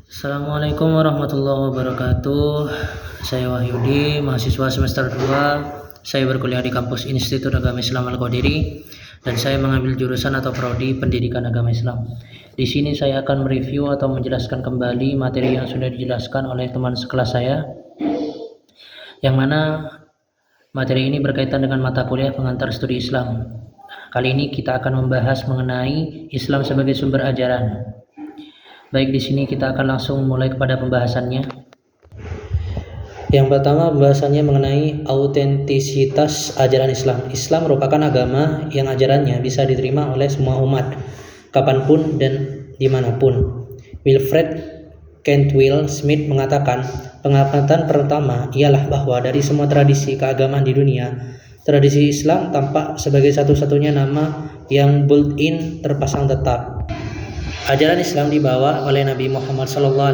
Assalamualaikum warahmatullahi wabarakatuh. Saya Wahyudi, mahasiswa semester 2. Saya berkuliah di kampus Institut Agama Islam Al-Qadiri dan saya mengambil jurusan atau prodi Pendidikan Agama Islam. Di sini saya akan mereview atau menjelaskan kembali materi yang sudah dijelaskan oleh teman sekelas saya, yang mana materi ini berkaitan dengan mata kuliah pengantar studi Islam. Kali ini kita akan membahas mengenai Islam sebagai sumber ajaran. Baik, di sini kita akan langsung mulai kepada pembahasannya. Yang pertama, pembahasannya mengenai autentisitas ajaran Islam. Islam merupakan agama yang ajarannya bisa diterima oleh semua umat, kapanpun dan dimanapun. Wilfred Cantwell Smith mengatakan, pengamatan pertama ialah bahwa dari semua tradisi keagamaan di dunia, tradisi Islam tampak sebagai satu-satunya nama yang built-in terpasang tetap. Ajaran Islam dibawa oleh Nabi Muhammad SAW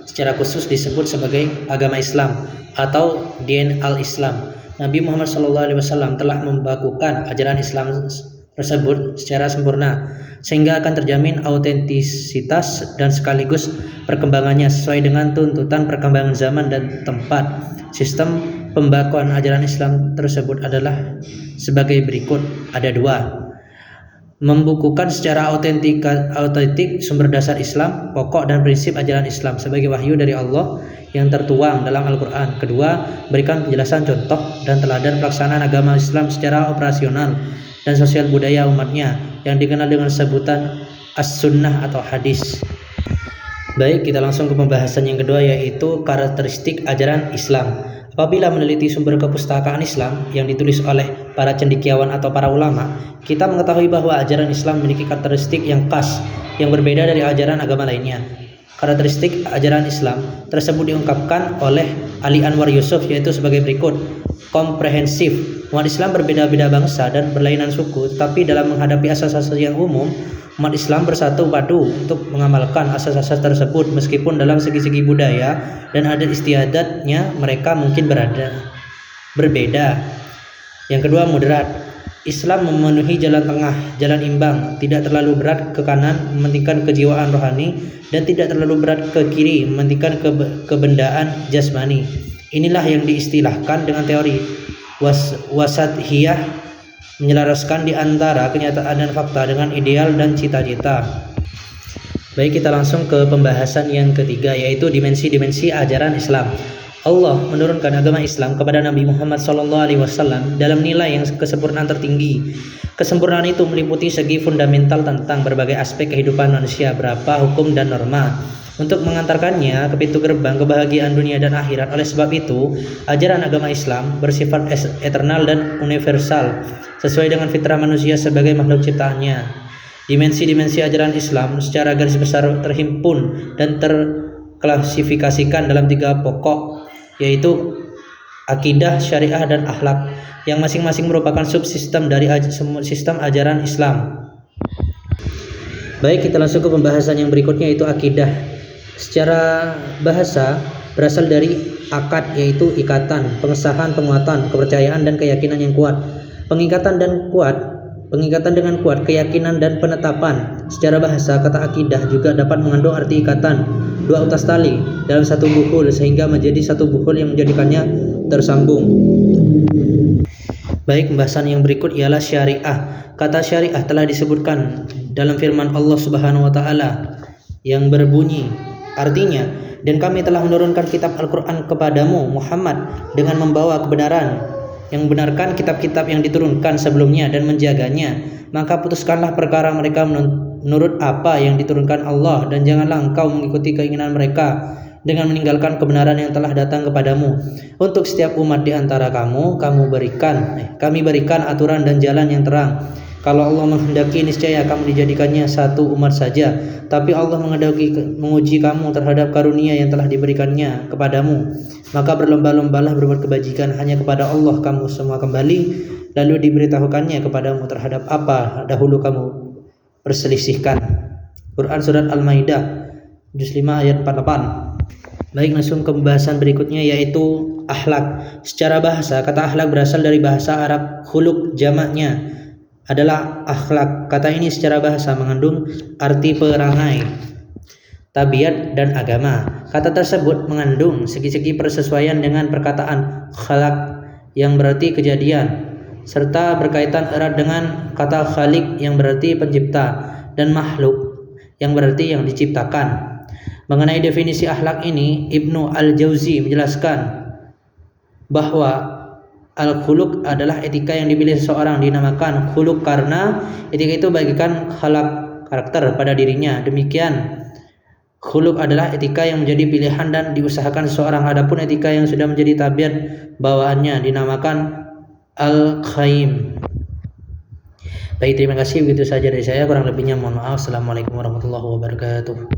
secara khusus disebut sebagai agama Islam atau Din al-Islam. Nabi Muhammad SAW telah membakukan ajaran Islam tersebut secara sempurna sehingga akan terjamin autentisitas dan sekaligus perkembangannya sesuai dengan tuntutan perkembangan zaman dan tempat. Sistem pembakuan ajaran Islam tersebut adalah sebagai berikut. Ada dua: membukukan secara autentik sumber dasar Islam, pokok dan prinsip ajaran Islam sebagai wahyu dari Allah yang tertuang dalam Al-Quran. Kedua, berikan penjelasan contoh dan teladan pelaksanaan agama Islam secara operasional dan sosial budaya umatnya yang dikenal dengan sebutan as-sunnah atau hadis. Baik, kita langsung ke pembahasan yang kedua, yaitu karakteristik ajaran Islam. Apabila meneliti sumber kepustakaan Islam yang ditulis oleh para cendekiawan atau para ulama, kita mengetahui bahwa ajaran Islam memiliki karakteristik yang khas yang berbeda dari ajaran agama lainnya. Karakteristik ajaran Islam tersebut diungkapkan oleh Ali Anwar Yusuf, yaitu sebagai berikut: komprehensif. Umat Islam berbeda-beda bangsa dan berlainan suku, tetapi dalam menghadapi asas-asas yang umum, umat Islam bersatu padu untuk mengamalkan asas-asas tersebut meskipun dalam segi-segi budaya dan adat istiadatnya mereka mungkin berbeda. Yang kedua, moderat. Islam memenuhi jalan tengah, jalan imbang, tidak terlalu berat ke kanan mementingkan kejiwaan rohani dan tidak terlalu berat ke kiri mementingkan kebendaan jasmani. Inilah yang diistilahkan dengan teori wasathiyah, menyelaraskan di antara kenyataan dan fakta dengan ideal dan cita-cita. Baik, kita langsung ke pembahasan yang ketiga, yaitu dimensi-dimensi ajaran Islam. Allah menurunkan agama Islam kepada Nabi Muhammad SAW dalam nilai yang kesempurnaan tertinggi. Kesempurnaan itu meliputi segi fundamental tentang berbagai aspek kehidupan manusia, berupa hukum dan norma, untuk mengantarkannya ke pintu gerbang kebahagiaan dunia dan akhirat. Oleh sebab itu, ajaran agama Islam bersifat eternal dan universal, sesuai dengan fitrah manusia sebagai makhluk ciptaannya. Dimensi-dimensi ajaran Islam secara garis besar terhimpun dan terklasifikasikan dalam tiga pokok, yaitu akidah, syariah, dan akhlak, yang masing-masing merupakan subsistem dari sistem ajaran Islam. Baik, kita langsung ke pembahasan yang berikutnya, yaitu akidah. Secara bahasa berasal dari akad, yaitu ikatan, pengesahan, penguatan, kepercayaan dan keyakinan yang kuat. Pengikatan dengan kuat, keyakinan dan penetapan. Secara bahasa, kata akidah juga dapat mengandung arti ikatan dua utas tali dalam satu buhul sehingga menjadi satu buhul yang menjadikannya tersambung. Baik, pembahasan yang berikut ialah syariah. Kata syariah telah disebutkan dalam firman Allah Subhanahu wa taala yang berbunyi, artinya, dan kami telah menurunkan kitab Al-Quran kepadamu Muhammad dengan membawa kebenaran, yang membenarkan kitab-kitab yang diturunkan sebelumnya dan menjaganya. Maka putuskanlah perkara mereka menurut apa yang diturunkan Allah, dan janganlah engkau mengikuti keinginan mereka dengan meninggalkan kebenaran yang telah datang kepadamu. Untuk setiap umat di antara kami berikan aturan dan jalan yang terang. Kalau Allah menghendaki, niscaya kamu dijadikannya satu umat saja. Tapi Allah menghendaki menguji kamu terhadap karunia yang telah diberikannya kepadamu. Maka berlomba-lombalah berbuat kebajikan, hanya kepada Allah kamu semua kembali. Lalu diberitahukannya kepadamu terhadap apa dahulu kamu perselisihkan. Quran Surat Al-Maidah juz 5 ayat 48. Baik, langsung ke pembahasan berikutnya, yaitu akhlak. Secara bahasa, kata akhlak berasal dari bahasa Arab khuluq, jamaknya adalah akhlak. Kata ini secara bahasa mengandung arti perangai. tabiat, dan agama. Kata tersebut mengandung segi-segi persesuaian dengan perkataan khalaq yang berarti kejadian, serta berkaitan erat dengan kata khaliq yang berarti pencipta, dan makhluk yang berarti yang diciptakan. Mengenai definisi akhlak ini, Ibnu Al-Jauzi menjelaskan bahwa al-khuluq adalah etika yang dipilih seseorang. Dinamakan khuluq karena etika itu bagaikan khalaq, karakter pada dirinya. Demikian khuluq adalah etika yang menjadi pilihan dan diusahakan seseorang. Adapun etika yang sudah menjadi tabiat bawaannya dinamakan al-qaim. Baik, terima kasih. Begitu saja dari saya, kurang lebihnya mohon maaf. Assalamualaikum warahmatullahi wabarakatuh.